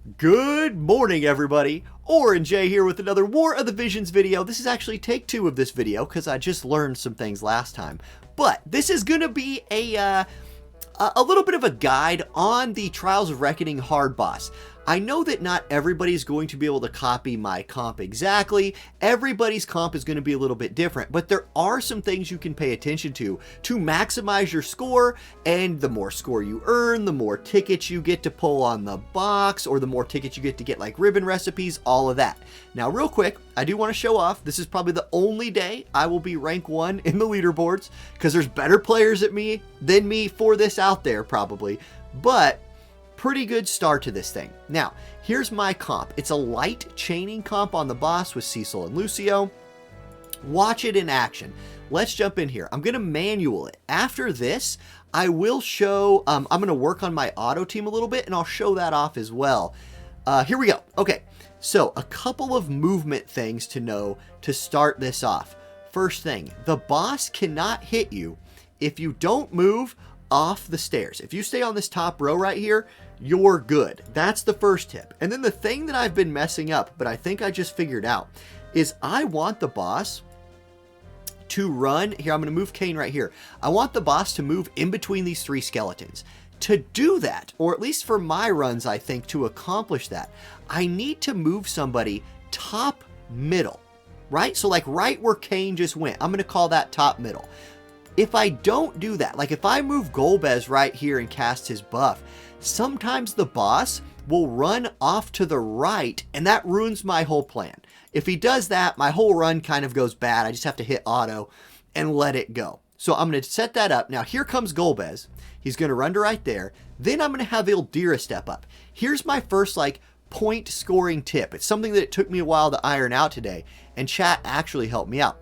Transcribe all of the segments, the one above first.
Good morning, everybody. Orange J here with another War of the Visions video. This is actually take 2 of this video because I just learned some things last time. But this is going to be a little bit of a guide on the Trials of Reckoning hard boss. I know that not everybody's going to be able to copy my comp exactly. Everybody's comp is going to be a little bit different, but there are some things you can pay attention to maximize your score, and the more score you earn, the more tickets you get to pull on the box, or the more tickets you get to get like ribbon recipes, all of that. Now, real quick, I do want to show off, this is probably the only day I will be rank 1 in the leaderboards, because there's better players than me for this out there probably, but pretty good start to this thing. Now, here's my comp. It's a light chaining comp on the boss with Cecil and Lucio. Watch it in action. Let's jump in here. I'm going to manual it. After this, I will show, I'm going to work on my auto team a little bit, and I'll show that off as well. Here we go. Okay, so a couple of movement things to know to start this off. First thing, the boss cannot hit you if you don't move off the stairs. If you stay on this top row right here, you're good. That's the first tip. And then the thing that I've been messing up, but I think I just figured out, is I want the boss to run. Here, I'm going to move Kane right here. I want the boss to move in between these 3 skeletons. To do that, or at least for my runs, I think to accomplish that, I need to move somebody top middle, right? So like right where Kane just went, I'm going to call that top middle. If I don't do that, like if I move Golbez right here and cast his buff, sometimes the boss will run off to the right, and that ruins my whole plan. If he does that, my whole run kind of goes bad. I just have to hit auto and let it go. So I'm going to set that up. Now here comes Golbez. He's going to run to right there. Then I'm going to have Ildira step up. Here's my first like point scoring tip. It's something that it took me a while to iron out today, and chat actually helped me out.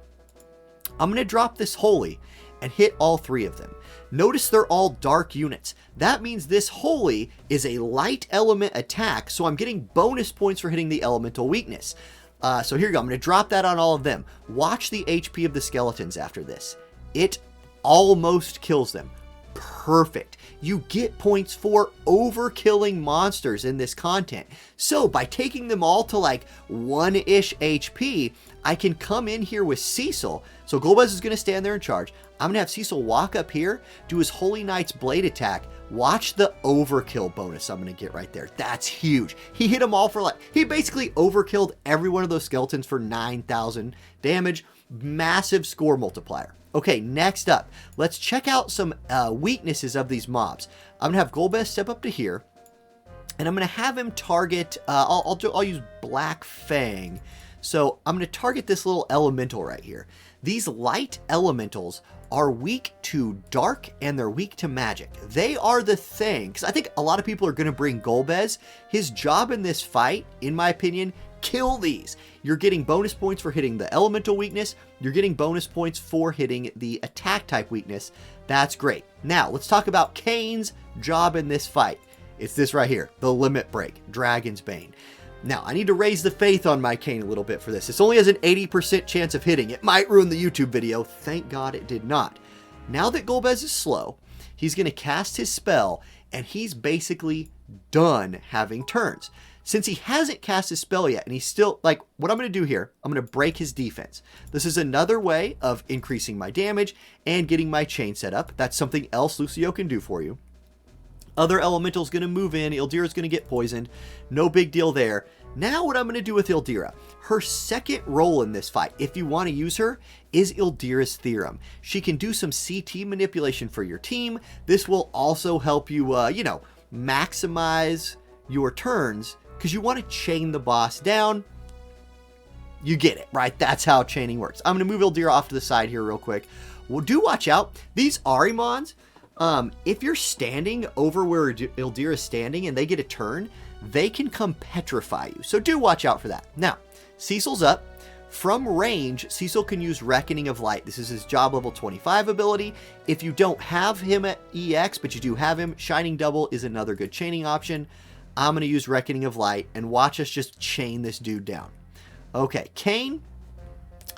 I'm going to drop this Holy and hit all 3 of them. Notice they're all dark units. That means this Holy is a light element attack, so I'm getting bonus points for hitting the elemental weakness. So here you go. I'm going to drop that on all of them. Watch the HP of the skeletons after this. It almost kills them. Perfect. You get points for overkilling monsters in this content. So by taking them all to like 1-ish HP, I can come in here with Cecil. So Golbez is going to stand there in charge. I'm going to have Cecil walk up here, do his Holy Knight's blade attack. Watch the overkill bonus I'm going to get right there. That's huge. He hit them all for like, he basically overkilled every one of those skeletons for 9,000 damage. Massive score multiplier. Okay, next up, let's check out some weaknesses of these mobs. I'm going to have Golbez step up to here, and I'm going to have him target, I'll use Black Fang. So I'm going to target this little elemental right here. These light elementals are weak to dark, and they're weak to magic. They are the thing, because I think a lot of people are going to bring Golbez. His job in this fight, in my opinion, kill these. You're getting bonus points for hitting the elemental weakness. You're getting bonus points for hitting the attack type weakness. That's great. Now, let's talk about Kane's job in this fight. It's this right here, the Limit Break, Dragon's Bane. Now, I need to raise the faith on my Kane a little bit for this. This only has an 80% chance of hitting. It might ruin the YouTube video. Thank God it did not. Now that Golbez is slow, he's going to cast his spell, and he's basically done having turns. Since he hasn't cast his spell yet, and he's still, like, what I'm going to do here, I'm going to break his defense. This is another way of increasing my damage and getting my chain set up. That's something else Lucio can do for you. Other elemental's going to move in. Ildira's going to get poisoned. No big deal there. Now what I'm going to do with Ildira, her second role in this fight, if you want to use her, is Ildira's Theorem. She can do some CT manipulation for your team. This will also help you, you know, maximize your turns, because you want to chain the boss down. You get it, right? That's how chaining works. I'm going to move Ildira off to the side here real quick. Well, do watch out. These Arimons, if you're standing over where Ildira is standing and they get a turn, they can come petrify you. So do watch out for that. Now, Cecil's up. From range, Cecil can use Reckoning of Light. This is his job level 25 ability. If you don't have him at EX, but you do have him, Shining Double is another good chaining option. I'm going to use Reckoning of Light and watch us just chain this dude down. Okay, Kane.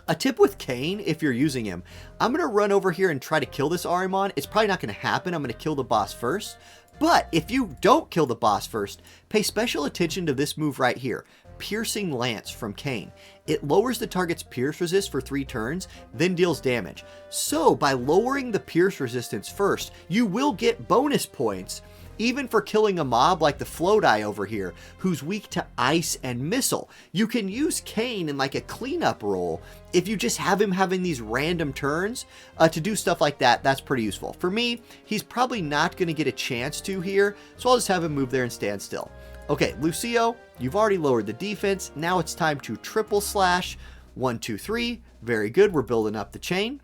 A tip with Kane, if you're using him, I'm going to run over here and try to kill this Arimon. It's probably not going to happen. I'm going to kill the boss first. But if you don't kill the boss first, pay special attention to this move right here. Piercing Lance from Kane. It lowers the target's pierce resist for 3 turns, then deals damage. So by lowering the pierce resistance first, you will get bonus points, even for killing a mob like the Float-Eye over here, who's weak to ice and missile. You can use Kane in like a cleanup role. If you just have him having these random turns to do stuff like that, that's pretty useful. For me, he's probably not going to get a chance to here, so I'll just have him move there and stand still. Okay, Lucio, you've already lowered the defense. Now it's time to triple slash. 1, 2, 3. Very good. We're building up the chain.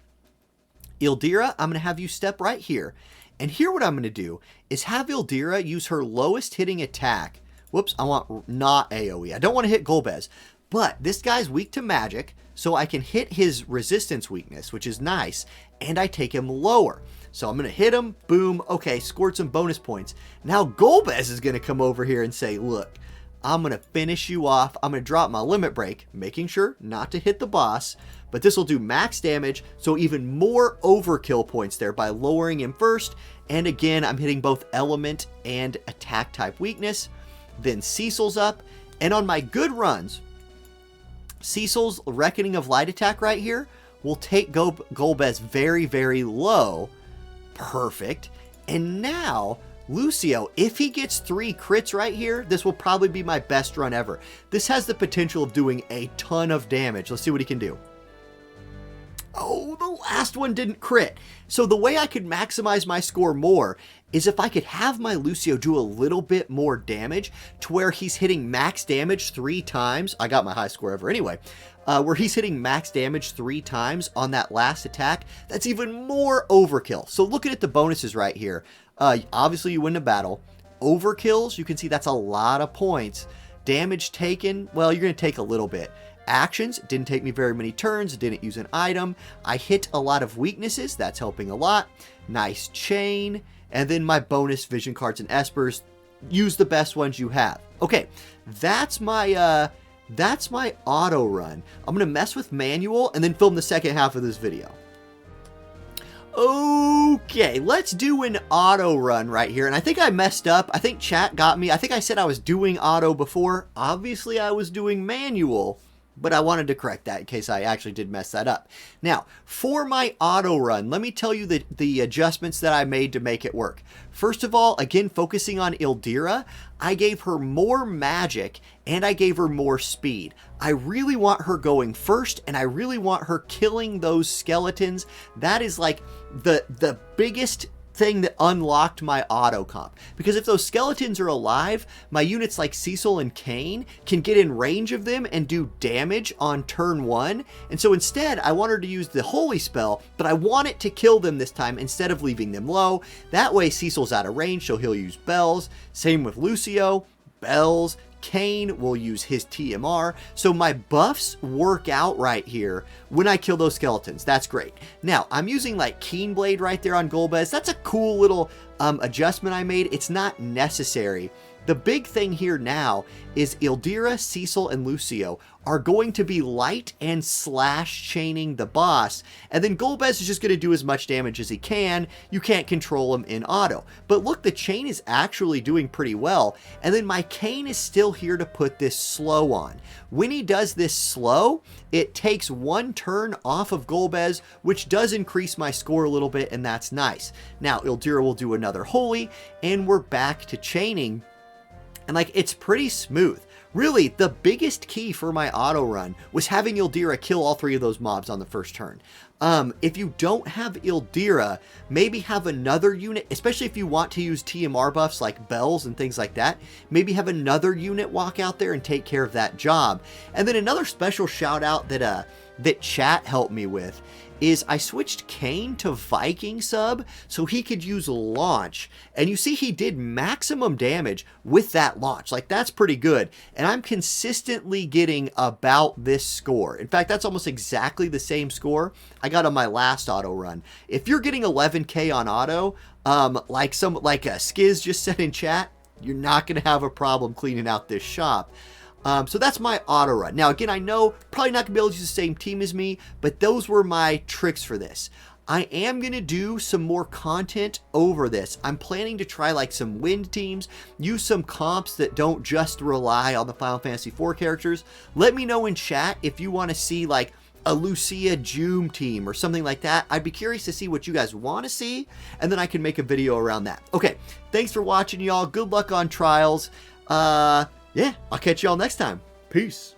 Ildira, I'm going to have you step right here. And here what I'm going to do is have Ildira use her lowest hitting attack. Whoops, I want not AoE. I don't want to hit Golbez. But this guy's weak to magic, so I can hit his resistance weakness, which is nice, and I take him lower. So I'm going to hit him, boom, okay, scored some bonus points. Now Golbez is going to come over here and say, look, I'm going to finish you off. I'm going to drop my limit break, making sure not to hit the boss, but this will do max damage, so even more overkill points there by lowering him first. And again, I'm hitting both element and attack type weakness. Then Cecil's up, and on my good runs, Cecil's Reckoning of Light attack right here will take Golbez very, very low. Perfect. And now Lucio, if he gets 3 crits right here, this will probably be my best run ever. This has the potential of doing a ton of damage. Let's see what he can do. Oh, the last one didn't crit. So the way I could maximize my score more is if I could have my Lucio do a little bit more damage to where he's hitting max damage 3 times. I got my high score ever anyway. Where he's hitting max damage 3 times on that last attack. That's even more overkill. So looking at the bonuses right here, obviously you win the battle. Overkills, you can see that's a lot of points. Damage taken, well, you're going to take a little bit. Actions, didn't take me very many turns, didn't use an item. I hit a lot of weaknesses, that's helping a lot. Nice chain. And then my bonus vision cards and espers, use the best ones you have. Okay, that's my auto run. I'm going to mess with manual and then film the second half of this video. Okay, let's do an auto run right here. And I think I messed up. I think chat got me. I think I said I was doing auto before. Obviously, I was doing manual, but I wanted to correct that in case I actually did mess that up. Now, for my auto run, let me tell you the adjustments that I made to make it work. First of all, again, focusing on Ildira, I gave her more magic and I gave her more speed. I really want her going first, and I really want her killing those skeletons. That is like the biggest thing that unlocked my auto comp, because if those skeletons are alive, my units like Cecil and Kane can get in range of them and do damage on turn 1. And so instead I want her to use the holy spell, but I want it to kill them this time instead of leaving them low. That way Cecil's out of range, so he'll use bells. Same with Lucio, bells. Kane will use his TMR. So my buffs work out right here when I kill those skeletons. That's great. Now, I'm using like Keen Blade right there on Golbez. That's a cool little adjustment I made. It's not necessary. The big thing here now is Ildira, Cecil, and Lucio are going to be light and slash chaining the boss, and then Golbez is just going to do as much damage as he can. You can't control him in auto. But look, the chain is actually doing pretty well, and then my Kane is still here to put this slow on. When he does this slow, it takes 1 turn off of Golbez, which does increase my score a little bit, and that's nice. Now, Ildira will do another holy, and we're back to chaining. And like, it's pretty smooth. Really, the biggest key for my auto run was having Ildira kill all 3 of those mobs on the first turn. If you don't have Ildira, maybe have another unit, especially if you want to use TMR buffs like bells and things like that, maybe have another unit walk out there and take care of that job. And then another special shout out that chat helped me with is I switched Kane to Viking sub so he could use launch. And you see he did maximum damage with that launch. Like, that's pretty good. And I'm consistently getting about this score. In fact, that's almost exactly the same score I got on my last auto run. If you're getting 11k on auto, like a Skiz just said in chat, you're not going to have a problem cleaning out this shop. So that's my auto run. Now, again, I know probably not going to be able to use the same team as me, but those were my tricks for this. I am going to do some more content over this. I'm planning to try like some wind teams, use some comps that don't just rely on the Final Fantasy IV characters. Let me know in chat if you want to see like a Lucia June team or something like that. I'd be curious to see what you guys want to see, and then I can make a video around that. Okay, thanks for watching, y'all. Good luck on trials. Yeah, I'll catch y'all next time. Peace.